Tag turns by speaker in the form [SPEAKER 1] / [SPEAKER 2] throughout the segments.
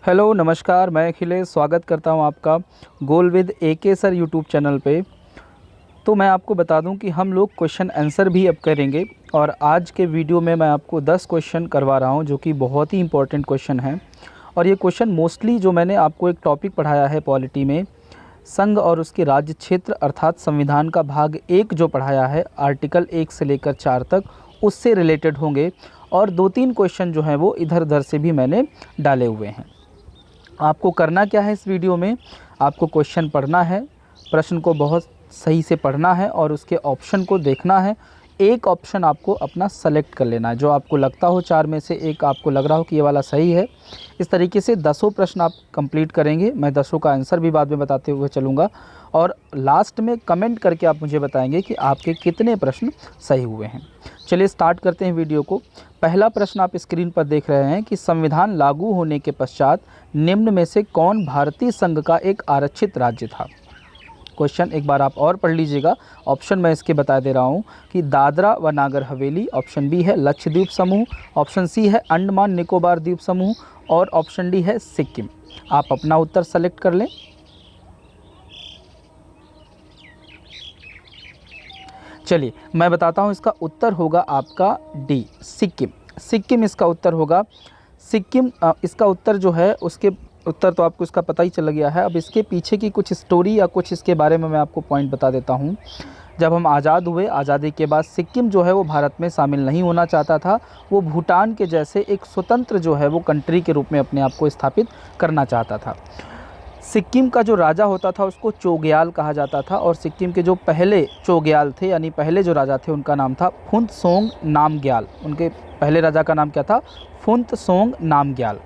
[SPEAKER 1] Hello नमस्कार, मैं अखिलेश स्वागत करता हूं आपका goal with AK sir YouTube channel पे। तो मैं आपको बता दूं कि हम लोग क्वेश्चन आंसर भी अब करेंगे और आज के वीडियो में मैं आपको 10 क्वेश्चन करवा रहा हूं जो कि बहुत ही इंपॉर्टेंट क्वेश्चन हैं। और ये क्वेश्चन मोस्टली जो मैंने आपको एक टॉपिक पढ़ाया है पॉलिटी में, संघ और उसके राज्य क्षेत्र अर्थात संविधान का भाग 1 जो पढ़ाया है आर्टिकल 1 से लेकर 4 तक, उससे रिलेटेड होंगे। और 2-3 क्वेश्चन जो हैं वो इधर उधर से भी मैंने डाले हुए हैं। आपको करना क्या है इस वीडियो में, आपको क्वेश्चन पढ़ना है, प्रश्न को बहुत सही से पढ़ना है और उसके ऑप्शन को देखना है। एक ऑप्शन आपको अपना सेलेक्ट कर लेना है, जो आपको लगता हो 4 में से एक आपको लग रहा हो कि ये वाला सही है। इस तरीके से 10 प्रश्न आप कंप्लीट करेंगे। मैं 10 का आंसर भी बाद में बताते हुए चलूँगा और लास्ट में कमेंट करके आप मुझे बताएंगे कि आपके कितने प्रश्न सही हुए हैं। चलिए स्टार्ट करते हैं वीडियो को। पहला प्रश्न आप स्क्रीन पर देख रहे हैं कि संविधान लागू होने के पश्चात निम्न में से कौन भारतीय संघ का एक आरक्षित राज्य था। क्वेश्चन एक बार आप और पढ़ लीजिएगा। ऑप्शन मैं इसके बता दे रहा हूँ कि दादरा व नागर हवेली, ऑप्शन बी है लक्षद्वीप समूह, ऑप्शन सी है अंडमान निकोबार द्वीप समूह और ऑप्शन डी है सिक्किम। आप अपना उत्तर सेलेक्ट कर लें। चलिए मैं बताता हूँ, इसका उत्तर होगा आपका डी, सिक्किम। सिक्किम इसका उत्तर होगा। सिक्किम इसका उत्तर जो है, उसके उत्तर तो आपको इसका पता ही चल गया है। अब इसके पीछे की कुछ स्टोरी या कुछ इसके बारे में मैं आपको पॉइंट बता देता हूँ। जब हम आज़ाद हुए, आज़ादी के बाद सिक्किम जो है वो भारत में शामिल नहीं होना चाहता था। वो भूटान के जैसे एक स्वतंत्र जो है वो कंट्री के रूप में अपने आप को स्थापित करना चाहता था। सिक्किम का जो राजा होता था उसको चोग्याल कहा जाता था और सिक्किम के जो पहले चोग्याल थे यानी पहले जो राजा थे उनका नाम था फुनसोंग नामग्याल। उनके पहले राजा का नाम क्या था? फुनसोंग नामग्याल।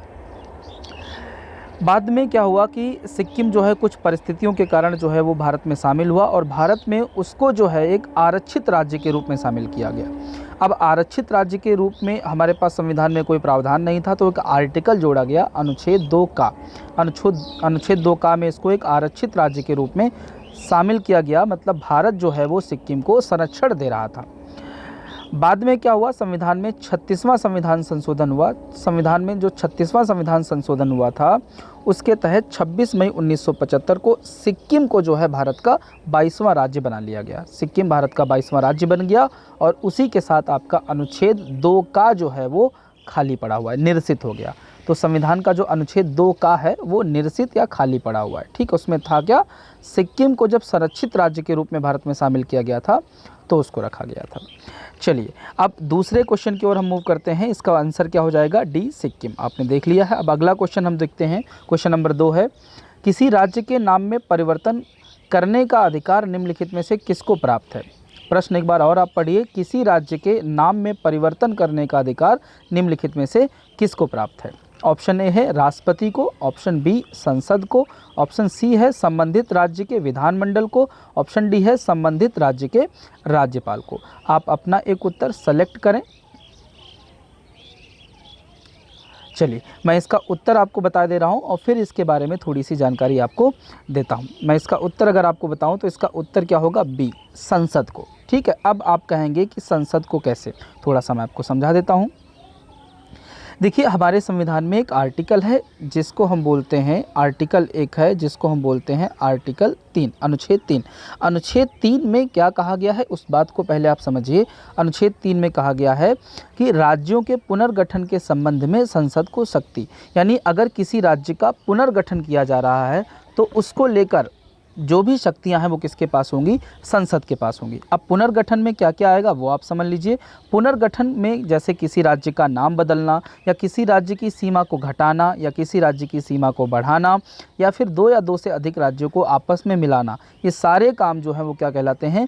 [SPEAKER 1] बाद में क्या हुआ कि सिक्किम जो है कुछ परिस्थितियों के कारण जो है वो भारत में शामिल हुआ और भारत में उसको जो है एक आरक्षित राज्य के रूप में शामिल किया गया। अब आरक्षित राज्य के रूप में हमारे पास संविधान में कोई प्रावधान नहीं था, तो एक आर्टिकल जोड़ा गया, अनुच्छेद 2 का। अनुच्छेद 2 का में इसको एक आरक्षित राज्य के रूप में शामिल किया गया। मतलब भारत जो है वो सिक्किम को संरक्षण दे रहा था। बाद में क्या हुआ, संविधान में 36वां संविधान संशोधन हुआ। संविधान में जो 36वां संविधान संशोधन हुआ था उसके तहत 26 मई 1975 को सिक्किम को जो है भारत का 22वां राज्य बना लिया गया। सिक्किम भारत का 22वां राज्य बन गया और उसी के साथ आपका अनुच्छेद 2 का जो है वो खाली पड़ा हुआ है, निरसित हो गया। तो संविधान का जो अनुच्छेद 2 का है वो निरसित या खाली पड़ा हुआ है। ठीक, उसमें था क्या, सिक्किम को जब संरक्षित राज्य के रूप में भारत में शामिल किया गया था तो उसको रखा गया था। चलिए अब दूसरे क्वेश्चन की ओर हम मूव करते हैं। इसका आंसर क्या हो जाएगा? डी, सिक्किम। आपने देख लिया है। अब अगला क्वेश्चन हम देखते हैं। क्वेश्चन नंबर 2 है, किसी राज्य के नाम में परिवर्तन करने का अधिकार निम्नलिखित में से किसको प्राप्त है। प्रश्न एक बार और आप पढ़िए, किसी राज्य के नाम में परिवर्तन करने का अधिकार निम्नलिखित में से किसको प्राप्त है। ऑप्शन ए है राष्ट्रपति को, ऑप्शन बी संसद को, ऑप्शन सी है संबंधित राज्य के विधानमंडल को, ऑप्शन डी है संबंधित राज्य के राज्यपाल को। आप अपना एक उत्तर सेलेक्ट करें। चलिए मैं इसका उत्तर आपको बता दे रहा हूं और फिर इसके बारे में थोड़ी सी जानकारी आपको देता हूं। मैं इसका उत्तर अगर आपको बताऊं तो इसका उत्तर क्या होगा? बी, संसद को। ठीक है, अब आप कहेंगे कि संसद को कैसे, थोड़ा सा मैं आपको समझा देता हूं। देखिए हमारे संविधान में एक आर्टिकल है जिसको हम बोलते हैं, आर्टिकल 1 है जिसको हम बोलते हैं आर्टिकल 3, अनुच्छेद 3। अनुच्छेद 3 में क्या कहा गया है उस बात को पहले आप समझिए। अनुच्छेद 3 में कहा गया है कि राज्यों के पुनर्गठन के संबंध में संसद को शक्ति, यानी अगर किसी राज्य का पुनर्गठन किया जा रहा है तो उसको लेकर जो भी शक्तियां हैं वो किसके पास होंगी? संसद के पास होंगी। अब पुनर्गठन में क्या क्या आएगा वो आप समझ लीजिए। पुनर्गठन में जैसे किसी राज्य का नाम बदलना या किसी राज्य की सीमा को घटाना या किसी राज्य की सीमा को बढ़ाना या फिर 2 या 2 से अधिक राज्यों को आपस में मिलाना, ये सारे काम जो हैं वो क्या कहलाते हैं?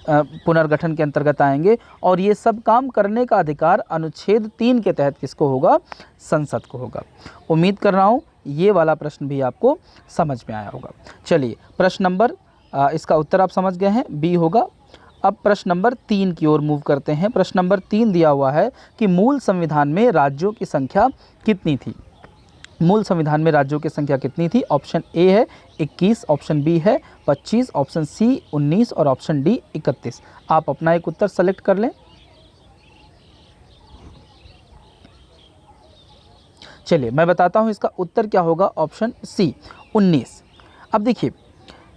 [SPEAKER 1] पुनर्गठन के अंतर्गत आएंगे। और ये सब काम करने का अधिकार अनुच्छेद 3 के तहत किसको होगा? संसद को होगा। उम्मीद कर रहा हूँ ये वाला प्रश्न भी आपको समझ में आया होगा। चलिए प्रश्न नंबर, इसका उत्तर आप समझ गए हैं, बी होगा। अब प्रश्न नंबर 3 की ओर मूव करते हैं। प्रश्न नंबर 3 दिया हुआ है कि मूल संविधान में राज्यों की संख्या कितनी थी। मूल संविधान में राज्यों की संख्या कितनी थी? ऑप्शन ए है 21, ऑप्शन बी है 25, ऑप्शन सी 19 और ऑप्शन डी 31। आप अपना एक उत्तर सेलेक्ट कर लें। चलिए मैं बताता हूँ इसका उत्तर क्या होगा, ऑप्शन सी 19। अब देखिए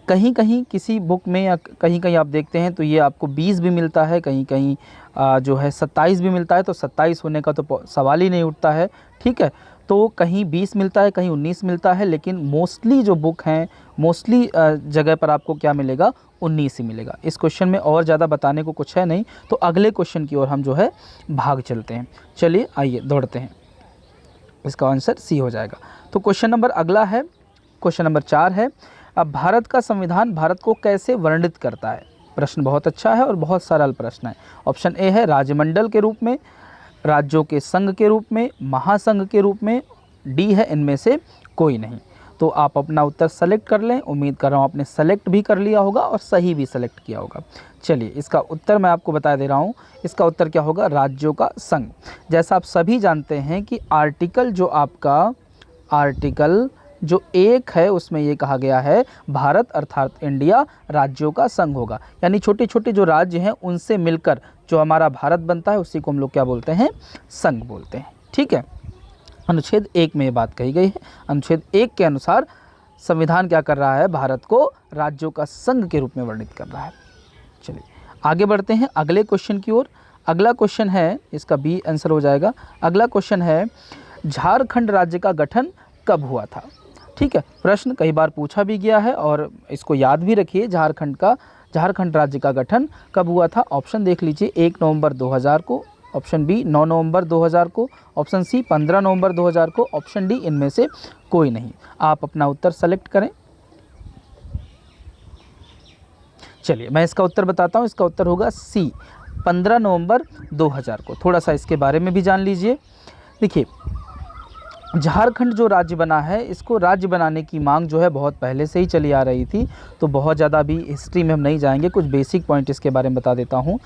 [SPEAKER 1] कहीं कहीं किसी बुक में या कहीं कहीं आप देखते हैं तो ये आपको 20 भी मिलता है, कहीं कहीं जो है 27 भी मिलता है, तो 27 होने का तो सवाल ही नहीं उठता है, ठीक है। तो कहीं 20 मिलता है, कहीं 19 मिलता है, लेकिन मोस्टली जो बुक हैं, मोस्टली जगह पर आपको क्या मिलेगा, 19 ही मिलेगा। इस क्वेश्चन में और ज़्यादा बताने को कुछ है नहीं, तो अगले क्वेश्चन की ओर हम जो है भाग चलते हैं। चलिए आइए दौड़ते हैं, इसका आंसर सी हो जाएगा। तो क्वेश्चन नंबर अगला है, क्वेश्चन नंबर 4 है, अब भारत का संविधान भारत को कैसे वर्णित करता है। प्रश्न बहुत अच्छा है और बहुत सरल प्रश्न है। ऑप्शन ए है राज्यमंडल के रूप में, राज्यों के संघ के रूप में, महासंघ के रूप में, डी है इनमें से कोई नहीं। तो आप अपना उत्तर सेलेक्ट कर लें। उम्मीद कर रहा हूँ आपने सेलेक्ट भी कर लिया होगा और सही भी सेलेक्ट किया होगा। चलिए इसका उत्तर मैं आपको बता दे रहा हूँ, इसका उत्तर क्या होगा, राज्यों का संघ। जैसा आप सभी जानते हैं कि आर्टिकल जो आपका आर्टिकल जो 1 है उसमें ये कहा गया है भारत अर्थात इंडिया राज्यों का संघ होगा, यानी छोटे छोटे जो राज्य हैं उनसे मिलकर जो हमारा भारत बनता है उसी को हम लोग क्या बोलते हैं, संघ बोलते हैं, ठीक है। अनुच्छेद 1 में ये बात कही गई है। अनुच्छेद 1 के अनुसार संविधान क्या कर रहा है, भारत को राज्यों का संघ के रूप में वर्णित कर रहा है। चलिए आगे बढ़ते हैं अगले क्वेश्चन की ओर। अगला क्वेश्चन है, इसका बी आंसर हो जाएगा। अगला क्वेश्चन है, झारखंड राज्य का गठन कब हुआ था। ठीक है, प्रश्न कई बार पूछा भी गया है और इसको याद भी रखिए, झारखंड राज्य का गठन कब हुआ था। ऑप्शन देख लीजिए, 1 नवंबर 2000 को, ऑप्शन बी 9 नवंबर 2000 को, ऑप्शन सी 15 नवंबर 2000 को, ऑप्शन डी इनमें से कोई नहीं। आप अपना उत्तर सेलेक्ट करें। चलिए मैं इसका उत्तर बताता हूँ, इसका उत्तर होगा सी 15 नवंबर 2000 को। थोड़ा सा इसके बारे में भी जान लीजिए। देखिए झारखंड जो राज्य बना है, इसको राज्य बनाने की मांग जो है बहुत पहले से ही चली आ रही थी, तो बहुत ज़्यादा भी हिस्ट्री में हम नहीं जाएंगे, कुछ बेसिक पॉइंट इसके बारे में बता देता हूँ।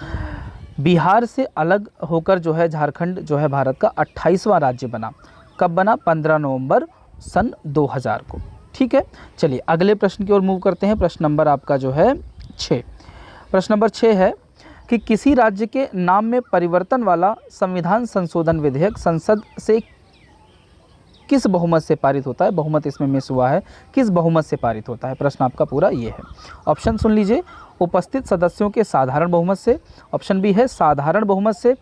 [SPEAKER 1] बिहार से अलग होकर जो है झारखंड जो है भारत का 28वां राज्य बना। कब बना, 15 नवंबर सन 2000 को। ठीक है, चलिए अगले प्रश्न की ओर मूव करते हैं। प्रश्न नंबर आपका जो है 6। प्रश्न नंबर 6 है कि किसी राज्य के नाम में परिवर्तन वाला संविधान संशोधन विधेयक संसद से किस बहुमत से पारित होता है। बहुमत इसमें मिस हुआ है, किस बहुमत से पारित होता है। प्रश्न आपका पूरा ये है। ऑप्शन सुन लीजिए, उपस्थित सदस्यों के साधारण बहुमत से, ऑप्शन बी है साधारण बहुमत से,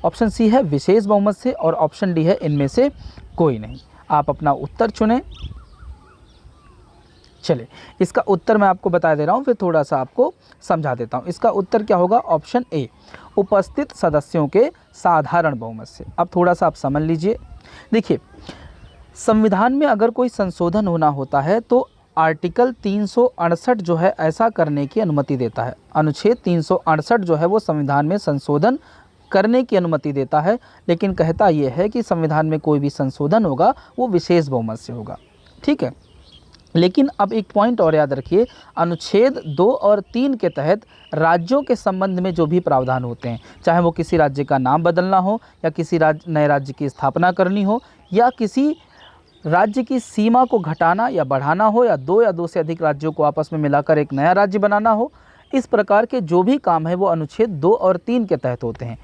[SPEAKER 1] ऑप्शन सी है विशेष बहुमत से और ऑप्शन डी है इनमें से कोई नहीं। आप अपना उत्तर चुनें। चलिए इसका उत्तर मैं आपको बता दे रहा हूँ, फिर थोड़ा सा आपको समझा देता हूँ। इसका उत्तर क्या होगा, ऑप्शन ए उपस्थित सदस्यों के साधारण बहुमत से। अब थोड़ा सा आप समझ लीजिए। देखिए संविधान में अगर कोई संशोधन होना होता है तो आर्टिकल 368 जो है ऐसा करने की अनुमति देता है। अनुच्छेद 368 जो है वो संविधान में संशोधन करने की अनुमति देता है, लेकिन कहता यह है कि संविधान में कोई भी संशोधन होगा वो विशेष बहुमत से होगा। ठीक है, लेकिन अब एक पॉइंट और याद रखिए, अनुच्छेद 2 और 3 के तहत राज्यों के संबंध में जो भी प्रावधान होते हैं, चाहे वो किसी राज्य का नाम बदलना हो या किसी नए राज्य की स्थापना करनी हो या किसी राज्य की सीमा को घटाना या बढ़ाना हो या दो से अधिक राज्यों को आपस में मिलाकर एक नया राज्य बनाना हो, इस प्रकार के जो भी काम है वो अनुच्छेद 2 और 3 के तहत होते हैं।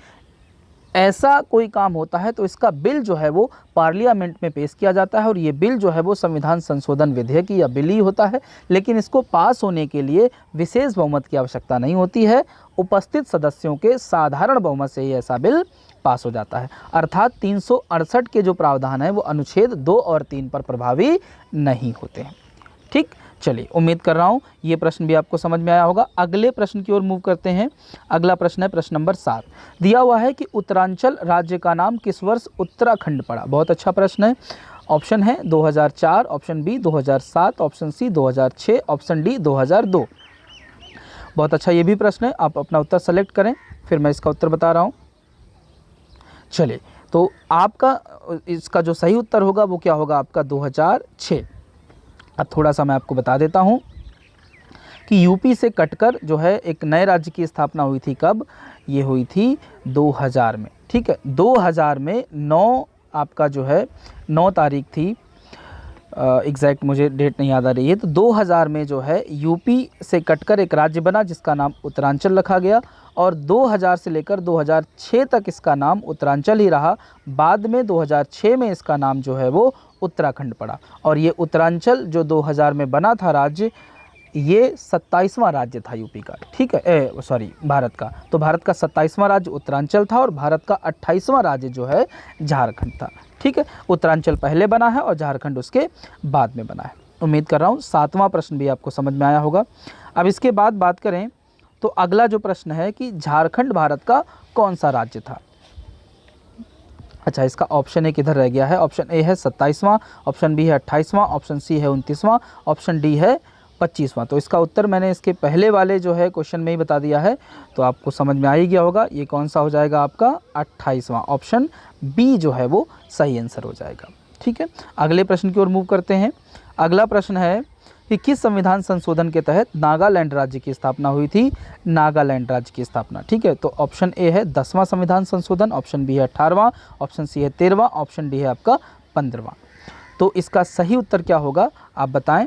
[SPEAKER 1] ऐसा कोई काम होता है तो इसका बिल जो है वो पार्लियामेंट में पेश किया जाता है और ये बिल जो है वो संविधान संशोधन विधेयक या बिल ही होता है, लेकिन इसको पास होने के लिए विशेष बहुमत की आवश्यकता नहीं होती है। उपस्थित सदस्यों के साधारण बहुमत से ही ऐसा बिल पास हो जाता है। अर्थात 368 के जो प्रावधान है वो अनुच्छेद 2 और 3 पर प्रभावी नहीं होते हैं। ठीक, चलिए उम्मीद कर रहा हूँ ये प्रश्न भी आपको समझ में आया होगा। अगले प्रश्न की ओर मूव करते हैं। अगला प्रश्न है प्रश्न नंबर 7। दिया हुआ है कि उत्तरांचल राज्य का नाम किस वर्ष उत्तराखंड पड़ा। बहुत अच्छा प्रश्न है। ऑप्शन है 2004, option B 2007, option C 2006, option D 2002। बहुत अच्छा ये भी प्रश्न है, आप अपना उत्तर सेलेक्ट करें, फिर मैं इसका उत्तर बता रहा हूँ। चलिए तो आपका इसका जो सही उत्तर होगा वो क्या होगा, आपका 2006। अब थोड़ा सा मैं आपको बता देता हूँ कि यूपी से कटकर जो है एक नए राज्य की स्थापना हुई थी। कब, ये हुई थी 2000 में। ठीक है, 2000 में 9 आपका जो है 9 तारीख थी एग्जैक्ट मुझे डेट नहीं याद आ रही है। तो 2000 में जो है यूपी से कटकर एक राज्य बना जिसका नाम उत्तरांचल रखा गया, और 2000 से लेकर 2006 तक इसका नाम उत्तरांचल ही रहा। बाद में 2006 में इसका नाम जो है वो उत्तराखंड पड़ा, और ये उत्तरांचल जो 2000 में बना था राज्य, ये 27वां राज्य था यूपी का, ठीक है, भारत का। तो भारत का 27वां राज्य उत्तरांचल था और भारत का 28वां राज्य जो है झारखंड था, ठीक है। उत्तरांचल पहले बना है और झारखंड उसके बाद में बना है। उम्मीद कर रहा हूँ 7वां प्रश्न भी आपको समझ में आया होगा। अब इसके बाद बात करें तो अगला जो प्रश्न है कि झारखंड भारत का कौन सा राज्य था। अच्छा, इसका ऑप्शन ए किधर रह गया है? ऑप्शन ए है 27वां, ऑप्शन बी है 28वां, ऑप्शन सी है 29वां, ऑप्शन डी है 25वां। तो इसका उत्तर मैंने इसके पहले वाले जो है क्वेश्चन में ही बता दिया है, तो आपको समझ में आ ही गया होगा। ये कौन सा हो जाएगा आपका? 28वां। ऑप्शन बी जो है वो सही आंसर हो जाएगा, ठीक है। अगले प्रश्न की ओर मूव करते हैं। अगला प्रश्न है कि किस संविधान संशोधन के तहत नागालैंड राज्य की स्थापना हुई थी? नागालैंड राज्य की स्थापना, ठीक है। तो ऑप्शन ए है 10वां संविधान संशोधन, ऑप्शन बी है 18वां, ऑप्शन सी है 13वां, ऑप्शन डी है आपका 15वां। तो इसका सही उत्तर क्या होगा आप बताएं?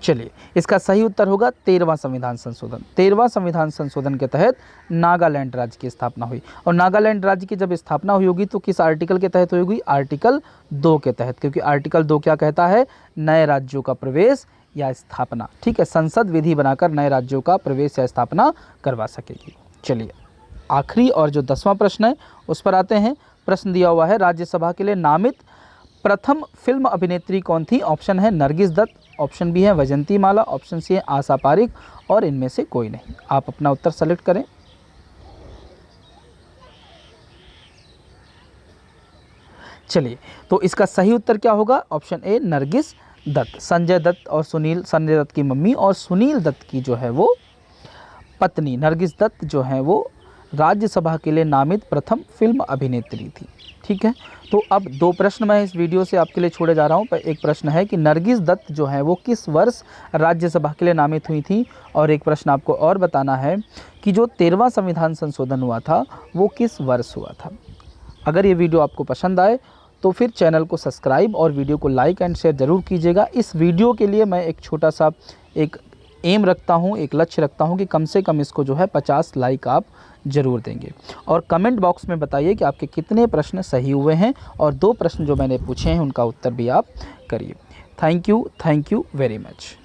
[SPEAKER 1] चलिए, इसका सही उत्तर होगा 13वां संविधान संशोधन। 13वां संविधान संशोधन के तहत नागालैंड राज्य की स्थापना हुई। और नागालैंड राज्य की जब स्थापना हुई होगी तो किस आर्टिकल के तहत हुई होगी? आर्टिकल 2 के तहत, क्योंकि आर्टिकल 2 क्या कहता है? नए राज्यों का प्रवेश या स्थापना, ठीक है। संसद विधि बनाकर नए राज्यों का प्रवेश या स्थापना करवा सकेगी। चलिए, आखिरी और जो 10वां प्रश्न है उस पर आते हैं। प्रश्न दिया हुआ है, राज्यसभा के लिए नामित प्रथम फिल्म अभिनेत्री कौन थी? ऑप्शन है नरगिस दत्त, ऑप्शन बी है वैजंती माला, ऑप्शन सी है आशा पारिक, और इनमें से कोई नहीं। आप अपना उत्तर सेलेक्ट करें। चलिए, तो इसका सही उत्तर क्या होगा? Option A Nargis Dutt. संजय दत्त की मम्मी और सुनील दत्त की जो है वो पत्नी नरगिस दत्त जो है वो राज्यसभा के लिए नामित प्रथम फिल्म अभिनेत्री थी, ठीक है। तो अब 2 प्रश्न मैं इस वीडियो से आपके लिए छोड़े जा रहा हूँ। एक प्रश्न है कि नरगिस दत्त जो है वो किस वर्ष राज्यसभा के लिए नामित हुई थी, और एक प्रश्न आपको और बताना है कि जो 13वां संविधान संशोधन हुआ था वो किस वर्ष हुआ था। अगर ये वीडियो आपको पसंद आए तो फिर चैनल को सब्सक्राइब और वीडियो को लाइक एंड शेयर ज़रूर कीजिएगा। इस वीडियो के लिए मैं एक छोटा सा एक एम रखता हूँ, एक लक्ष्य रखता हूँ कि कम से कम इसको जो है 50 लाइक आप ज़रूर देंगे। और कमेंट बॉक्स में बताइए कि आपके कितने प्रश्न सही हुए हैं, और 2 प्रश्न जो मैंने पूछे हैं उनका उत्तर भी आप करिए। Thank you very much.